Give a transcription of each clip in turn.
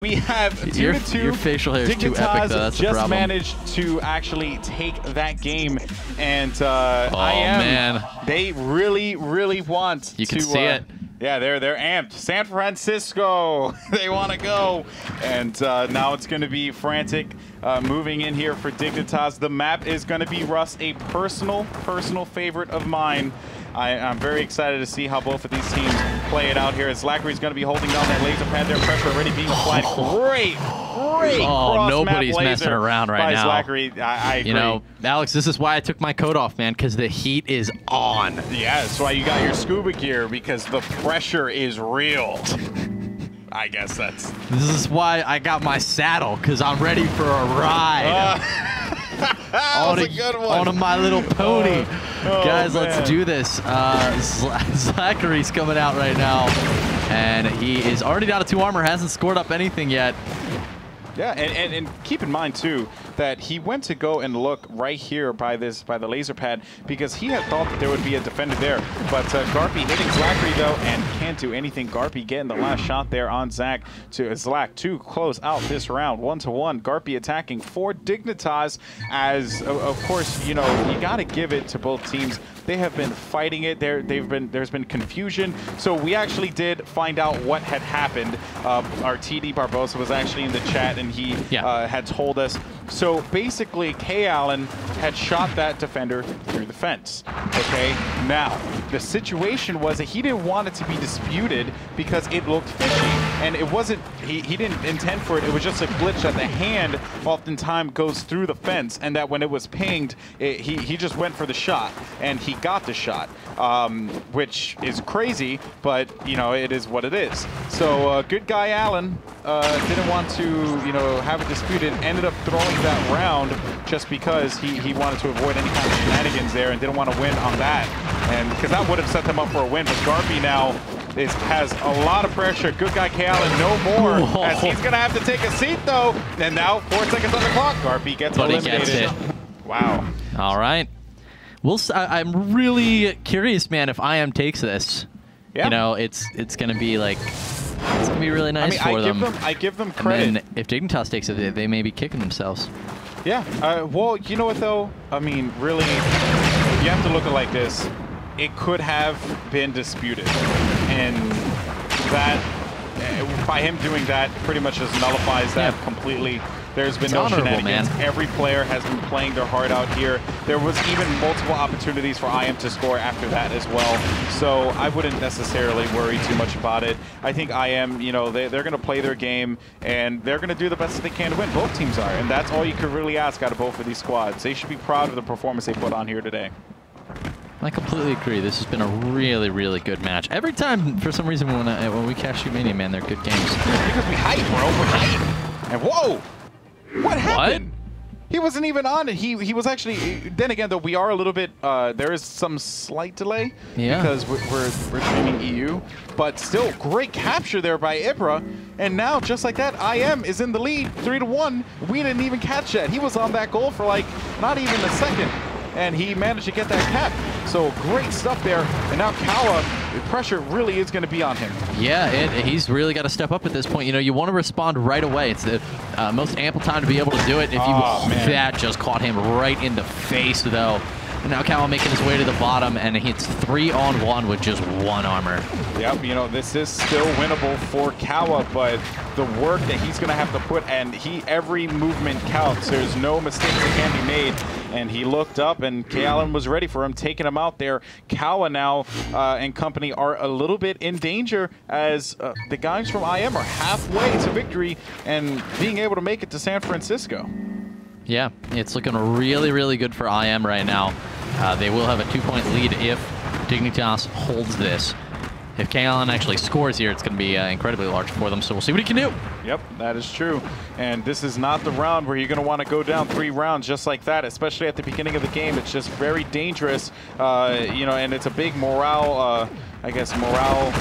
We have 2-2. Your facial hair is too epic, though. That's the problem. Just managed to actually take that game, and man, they really want you to. Can see it. Yeah, they're amped. San Francisco, they want to go, and now it's going to be frantic moving in here for Dignitas. The map is going to be Russ, a personal favorite of mine. I'm very excited to see how both of these teams play it out here. As Zachary is going to be holding down that laser pad there. Pressure already being applied. Great nobody's messing around right now. Zachary. I agree. You know, Alex, this is why I took my coat off, man, because the heat is on. Yeah, that's why you got your scuba gear, because the pressure is real. I guess that's... This is why I got my saddle, because I'm ready for a ride. That was a good one. On My Little Pony. Guys, man. Let's do this. Zachary's coming out right now, and he is already down to 2 armor, hasn't scored up anything yet. Yeah, and keep in mind, too, that he went to go and look right here by the laser pad because he had thought that there would be a defender there. But Garpy hitting Zachary, though, and can't do anything. Garpy getting the last shot there on Zach to close out this round. 1-1. Garpy attacking for Dignitas as, of course, you know, you got to give it to both teams. They have been fighting it. There's been confusion. So we actually did find out what had happened. Our TD Barbosa was actually in the chat, and he had told us. So basically, K. Allen had shot that defender through the fence. Okay, now the situation was that he didn't want it to be disputed because it looked fishy, and it wasn't. He didn't intend for it. It was just a glitch that the hand oftentimes goes through the fence, and that when it was pinged, he just went for the shot, and he got the shot, which is crazy, but you know, it is what it is. So good guy Allen didn't want to, you know, have it disputed, ended up throwing that round just because he wanted to avoid any kind of shenanigans there and didn't want to win on that, and because that would have set them up for a win. But Garpy now has a lot of pressure. Good guy K. Allen, no more, as he's gonna have to take a seat though, and now 4 seconds on the clock. Garpy gets eliminated. Gets it. Wow. All right. I'm really curious, man, if IM takes this. Yeah. You know, it's gonna be like, it's gonna be really nice for them. I give them credit. And then if Dignitas takes it, they may be kicking themselves. Yeah. Well, you know what though? I mean, really, you have to look at it like this. It could have been disputed, and that by him doing that pretty much just nullifies that completely. There's been no shenanigans. Every player has been playing their heart out here. There was even multiple opportunities for IM to score after that as well. So I wouldn't necessarily worry too much about it. I think IM, you know, they're going to play their game, and they're going to do the best that they can to win. Both teams are, and that's all you could really ask out of both of these squads. They should be proud of the performance they put on here today. I completely agree. This has been a really good match. Every time, for some reason, when we catch Shootmania, man, they're good games. Because we hype, bro. We're hype. And whoa! What happened? What? He wasn't even on it. He was actually. Then again, though, we are a little bit. There is some slight delay because we're streaming EU, but still great capture there by Ibra. And now, just like that, IM is in the lead, 3-1. We didn't even catch that. He was on that goal for like not even a second, and he managed to get that cap. So great stuff there. And now Kawa, the pressure really is going to be on him. Yeah, he's really got to step up at this point. You know, you want to respond right away. It's the most ample time to be able to do it. If that just caught him right in the face, though. And now Kawa making his way to the bottom, and it's 3-on-1 with just 1 armor. Yep, you know, this is still winnable for Kawa, but the work that he's going to have to put, and every movement counts. There's no mistakes that can be made. And he looked up, and K. Allen was ready for him, taking him out there. Kawa now and company are a little bit in danger as the guys from IM are halfway to victory and being able to make it to San Francisco. Yeah, it's looking really good for IM right now. They will have a 2-point lead if Dignitas holds this. If K. Allen actually scores here, it's going to be incredibly large for them, so we'll see what he can do. Yep, that is true. And this is not the round where you're going to want to go down 3 rounds just like that, especially at the beginning of the game. It's just very dangerous, you know, and it's a big morale, I guess, morale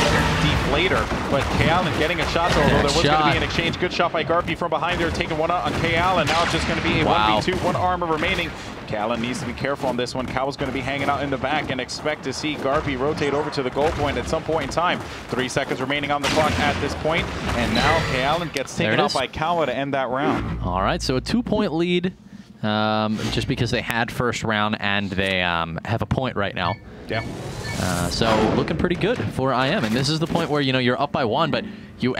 deflator. But K. Allen getting a shot, although there was going to be an exchange. Good shot by Garpy from behind there, taking one out on K. Allen. Now it's just going to be a 1v2, 1 armor remaining. K. Allen needs to be careful on this one. Kawa's going to be hanging out in the back and expect to see Garpy rotate over to the goal point at some point in time. 3 seconds remaining on the clock at this point. And now K. Allen down, gets taken out by Qual to end that round. All right, so a 2-point lead, just because they had first round and they have a point right now. Yeah. So looking pretty good for IM, and this is the point where you're up by 1, but your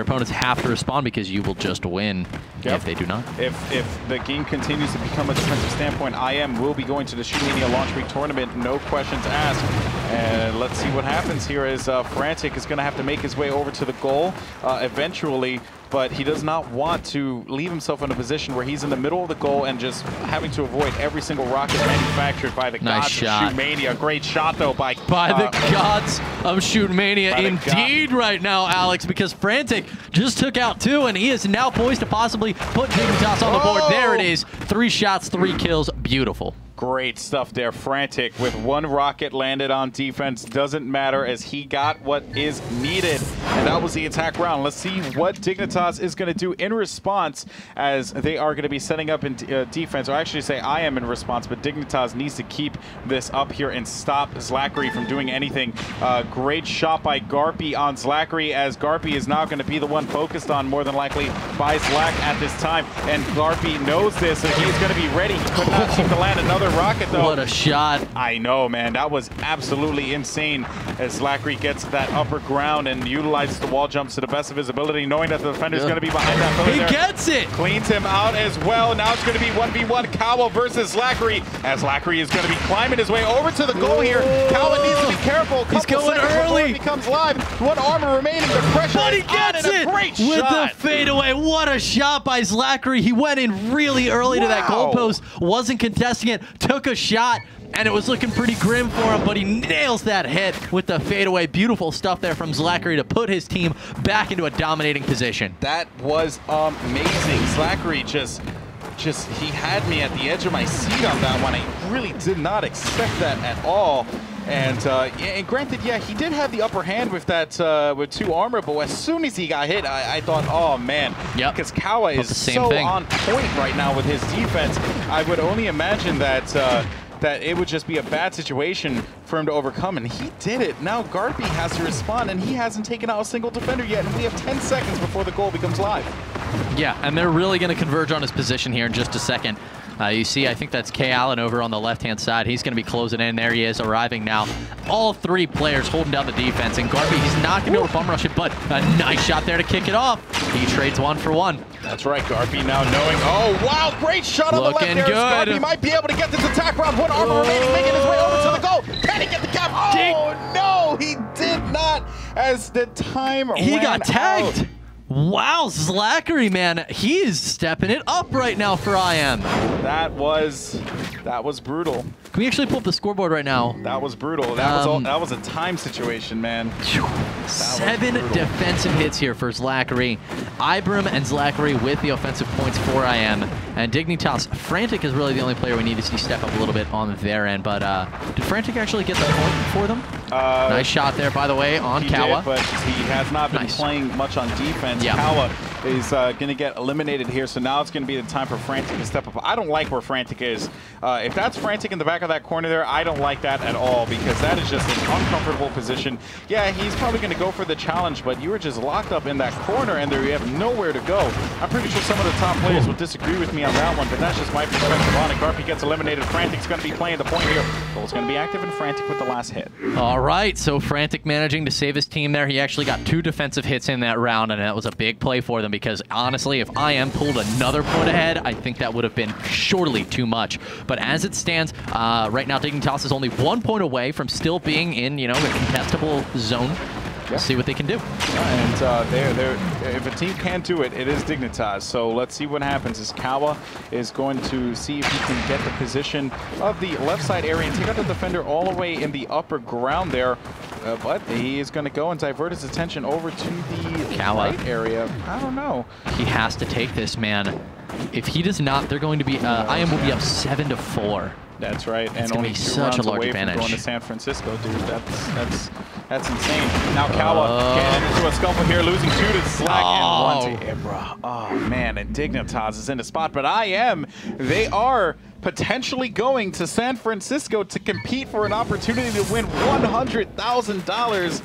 opponents have to respond because you will just win if they do not. If the game continues to become a defensive standpoint, IM will be going to the Shootmania Launch Week tournament, no questions asked. And let's see what happens here as Frantic is going to have to make his way over to the goal eventually. But he does not want to leave himself in a position where he's in the middle of the goal and just having to avoid every single rocket manufactured by the gods of Shootmania. Great shot, though, by the gods of Shootmania, indeed, right now, Alex, because Frantic just took out 2, and he is now poised to possibly put Dignitas on the board. There it is. 3 shots, 3 kills. Beautiful. Great stuff there. Frantic with 1 rocket landed on defense. Doesn't matter as he got what is needed. And that was the attack round. Let's see what Dignitas is going to do in response as they are going to be setting up in defense. Or actually say I am in response, but Dignitas needs to keep this up here and stop Zlackery from doing anything. Great shot by Garpy on Zlackery as Garpy is now going to be the one focused on more than likely by Zlack at this time. And Garpy knows this, so he's going to be ready. He could not seem to land another rocket, though. What a shot. I know, man. That was absolutely insane as Zlackery gets that upper ground and utilizes the wall jumps to the best of his ability, knowing that the defender is going to be behind that pillar. He gets it! Cleans him out as well. Now it's going to be 1v1 Qual versus Zlackery, as Zlackery is going to be climbing his way over to the goal here. Qual needs to be careful. He's going early. He becomes live. 1 armor remaining. The pressure but he gets it! Great with shot. The fadeaway. What a shot by Zlackery. He went in really early to that goalpost, wasn't contesting it, took a shot, and it was looking pretty grim for him, but he nails that hit with the fadeaway. Beautiful stuff there from Zlackery to put his team back into a dominating position. That was amazing. Zlackery just he had me at the edge of my seat on that one. I really did not expect that at all. And granted, yeah, he did have the upper hand with that with 2 armor, but as soon as he got hit, I thought, oh man, because Qual is so on point right now with his defense. I would only imagine that that it would just be a bad situation for him to overcome, and he did it. Now Garpy has to respond, and he hasn't taken out a single defender yet, and we have 10 seconds before the goal becomes live. Yeah, and they're really going to converge on his position here in just a second. You see, I think that's K. Allen over on the left-hand side. He's going to be closing in. There he is, arriving now. All 3 players holding down the defense, and Garpy, he's not going to be able to bum rush it, but a nice shot there to kick it off. He trades 1 for 1. That's right, Garpy now knowing, oh wow, great shot on the left there. Garpy might be able to get this attack round. 1 armor remaining, making his way over to the goal. Can he get the cap? Oh no, he did not as the time ran out. He got tagged. Wow, Zlackery, man, he is stepping it up right now for IM. That was brutal. Can we actually pull up the scoreboard right now? That was brutal. That was a time situation, man. 7 defensive hits here for Zlackery. Ibram and Zlackery with the offensive points for IM. And Dignitas, Frantic is really the only player we need to see step up a little bit on their end. But did Frantic actually get the point for them? Nice shot there, by the way, on Qual. But he has not been playing much on defense. Qual is going to get eliminated here, so now it's going to be the time for Frantic to step up. I don't like where Frantic is. If that's Frantic in the back of that corner there, I don't like that at all, because that is just an uncomfortable position. Yeah, he's probably going to go for the challenge, but you were just locked up in that corner, and there you have nowhere to go. I'm pretty sure some of the top players will disagree with me on that one, but that's just my perspective on it. Garpy gets eliminated. Frantic's going to be playing the point here. Goal's going to be active, and Frantic with the last hit. All right, so Frantic managing to save his team there. He actually got 2 defensive hits in that round, and that was a big play for them, because honestly, if IM pulled another point ahead, I think that would have been surely too much. But as it stands, right now Dignitas is only 1 point away from still being in, the contestable zone. We'll see what they can do. And if a team can do it, it is Dignitas. So let's see what happens as Qual is going to see if he can get the position of the left side area and take out the defender all the way in the upper ground there. But he is going to go and divert his attention over to the right area. I don't know. He has to take this, man. If he does not, they're going to be, IM will be up 7-4. That's right, and only 2 runs away from advantage. Going to San Francisco, dude. That's insane. Now Qual getting into a scuffle here, losing 2 to Slack and 1 to Ibra. Oh man, and Dignitas is in the spot, but IM, they are potentially going to San Francisco to compete for an opportunity to win $100,000.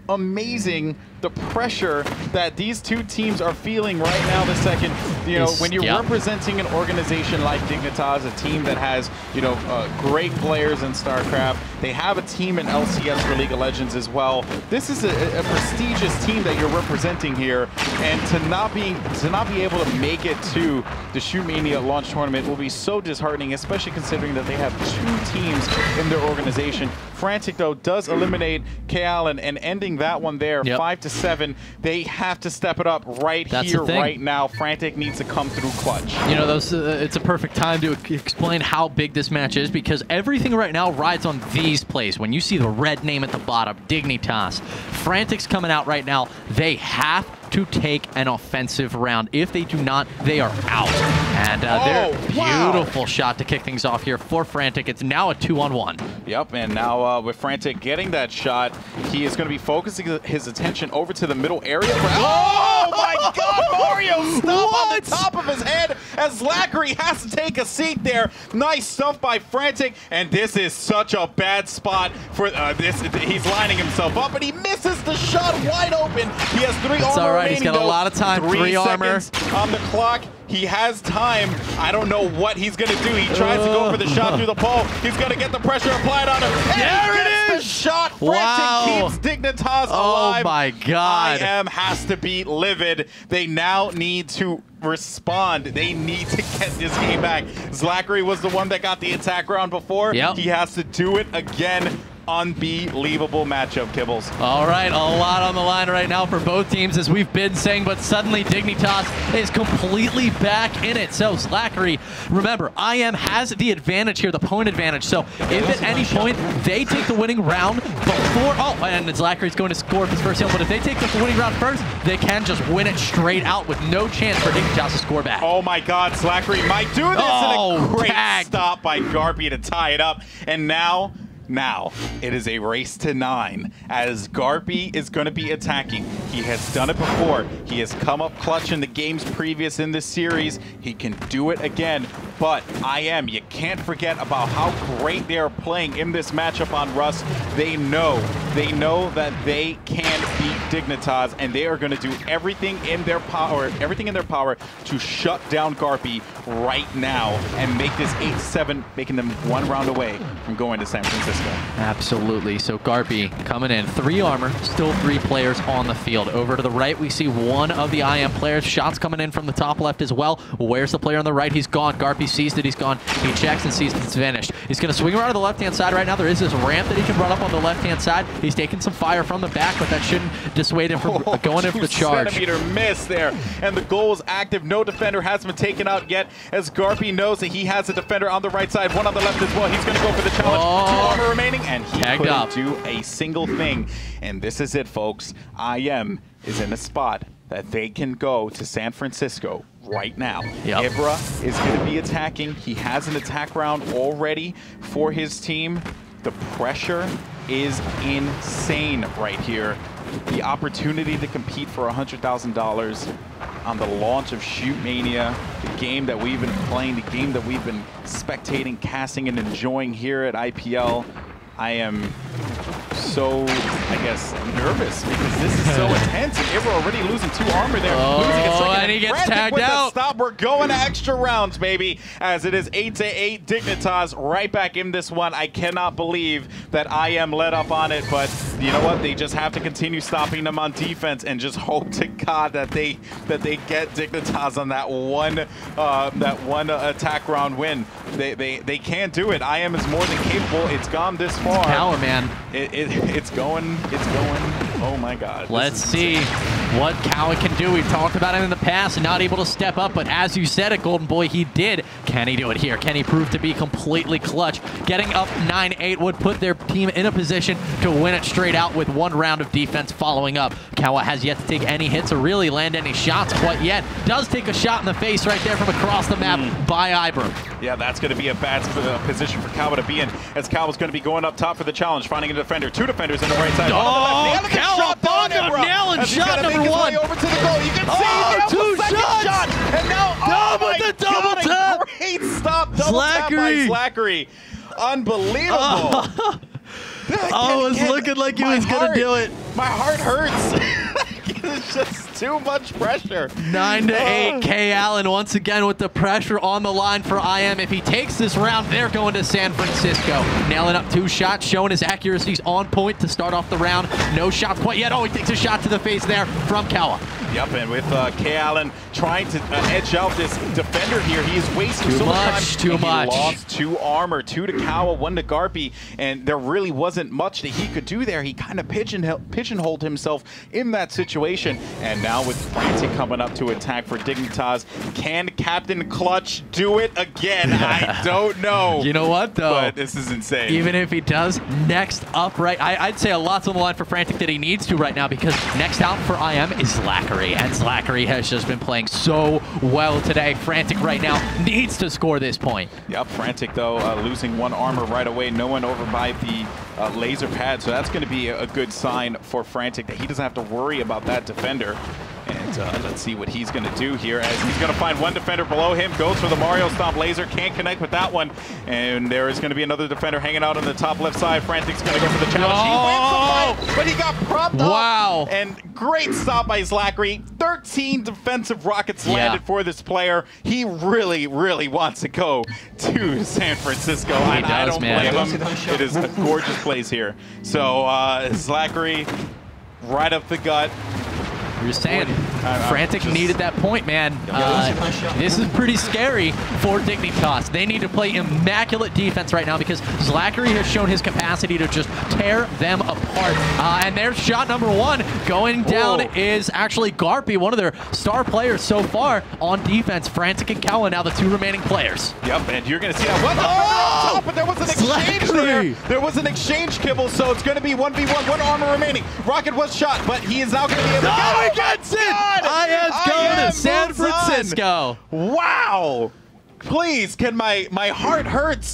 amazing the pressure that these two teams are feeling right now. The second, you know, when you're representing an organization like Dignitas, a team that has, you know, great players in StarCraft, they have a team in LCS for League of Legends as well. This is a prestigious team that you're representing here, and to not be able to make it to the Shootmania launch tournament will be so disheartening, especially considering that they have two teams in their organization. Frantic, though, does eliminate Qual, and ending that one there, 5-7. They have to step it up right here, right now. Frantic needs to come through clutch. You know, it's a perfect time to explain how big this match is, because everything right now rides on these plays. When you see the red name at the bottom, Dignitas, Frantic's coming out right now. They have to take an offensive round. If they do not, they are out. And beautiful shot to kick things off here for Frantic. It's now a 2-on-1. Yep, and now with Frantic getting that shot, he is going to be focusing his attention over to the middle area. Oh my God, Mario! Stop on the top of his head as Zachary has to take a seat there. Nice stuff by Frantic, and this is such a bad spot for this. He's lining himself up, and he misses the shot wide open. He has 3 armor. He's got a lot of time. 3 armor on the clock. He has time. I don't know what he's going to do. He tries to go for the shot through the pole. He's going to get the pressure applied on him. And there it is! The shot. Frantic keeps Dignitas alive. Oh my God. IM has to be livid. They now need to respond. They need to get this game back. Zachary was the one that got the attack round before. He has to do it again. Unbelievable matchup, Kibbles. All right, a lot on the line right now for both teams, as we've been saying, but suddenly Dignitas is completely back in it. So Zachary, remember, IM has the advantage here, the point advantage. So if at any point they take the winning round before, and Zachary's going to score his first kill, but if they take the winning round first, they can just win it straight out with no chance for Dignitas to score back. Oh my God, Zachary might do this, and a great stop by Garpy to tie it up. And now it is a race to 9 as Garpy is going to be attacking. He has done it before. He has come up clutch in the games previous in this series. He can do it again. But IM, you can't forget about how great they are playing in this matchup on Rust. They know that they can beat Dignitas, and they are going to do everything in their power to shut down Garpy right now and make this 8-7, making them 1 round away from going to San Francisco. Absolutely. So Garpy coming in, 3 armor, still 3 players on the field. Over to the right, we see one of the IM players. Shots coming in from the top left as well. Where's the player on the right? He's gone. Garpy sees that he's gone. He checks and sees that it's vanished. He's going to swing around to the left-hand side right now. There is this ramp that he can run up on the left-hand side. He's taking some fire from the back, but that shouldn't dissuade him from going in for the charge. 2-centimeter miss there, and the goal is active. No defender has been taken out yet, as Garpy knows that he has a defender on the right side, one on the left as well. He's going to go for the challenge. 2 armor remaining, and he couldn't do a single thing. And this is it, folks. IM is in a spot that they can go to San Francisco right now. Ibra is going to be attacking. He has an attack round already for his team. The pressure is insane right here. The opportunity to compete for $100,000 on the launch of Shootmania, the game that we've been playing, the game that we've been spectating, casting, and enjoying here at IPL. I am so, I guess, nervous because this is so intense. And Ibra already losing 2 armor there. And he gets tagged out. Stop. We're going to extra rounds, baby, as it is 8-8. Dignitas right back in this one. I cannot believe that IM let up on it, but you know what? They just have to continue stopping them on defense and just hope to God that they get Dignitas on that one attack round win. They can't do it. IM is more than capable. It's gone this far. Power, man. It's going. Oh my God. Let's see what Cowan can do. We've talked about him in the past and not able to step up, but as you said it, Golden Boy, he did. Can he do it here? Can he prove to be completely clutch? Getting up 9-8 would put their team in a position to win it straight out with 1 round of defense following up. Kawa has yet to take any hits or really land any shots quite yet. Does take a shot in the face right there from across the map by Ibram. Yeah, that's going to be a bad position for Kawa to be in, as Kawa's going to be going up top for the challenge, finding a defender. 2 defenders in the right side. Kawa on the nail and shot number 1. Over to the goal. You can see 2 shots. Shot. And now, the double tap. Great stop. Double tap by Zachary. Unbelievable. Oh, it was looking like he was going to do it. My heart hurts. It's just too much pressure. 9-8, K Allen once again with the pressure on the line for IM. If he takes this round, they're going to San Francisco. Nailing up 2 shots, showing his accuracy's on point to start off the round. No shots quite yet. Oh, he takes a shot to the face there from Kawa. Yep, and with K Allen trying to edge out this defender here, he is wasting so much time. Too much. He lost 2 armor, 2 to Kawa, 1 to Garpy, and there really wasn't much that he could do there. He kind of pigeonholed himself in that situation. And now with Frantic coming up to attack for Dignitas, can Captain Clutch do it again? I don't know. You know what, though? But this is insane. Even if he does, next up, right, I'd say a lot's on the line for Frantic that he needs to right now, because next out for IM is Zlackery. And Zlackery has just been playing so well today. Frantic right now needs to score this point. Yep, Frantic, though, losing 1 armor right away. No one over by the laser pad, so that's going to be a good sign for Frantic that he doesn't have to worry about that defender. And let's see what he's going to do here, as he's going to find 1 defender below him, goes for the Mario Stomp laser, can't connect with that one, and there is going to be another defender hanging out on the top left side. Frantic's going to go for the challenge. Oh! He wins the fight, but he got propped up. Wow. And great stop by Zlackery. 13 defensive rockets landed for this player. He really, really wants to go to San Francisco. I don't blame him. It is a gorgeous place here. So Zlackery right up the gut. You're saying Frantic needed that point, man. This is pretty scary for Dignitas. They need to play immaculate defense right now, because Zlackery has shown his capacity to just tear them apart. And there's shot number 1. Going down is actually Garpy, one of their star players so far on defense. Frantic and Kawa now the 2 remaining players. Yep, and you're going to see that. Well, but there was an exchange there. There was an exchange, Kibble, so it's going to be 1v1, 1 armor remaining. Rocket was shot, but he is now going to be able to gets it! IM's going to San Francisco. Wow! Please, can my heart hurts.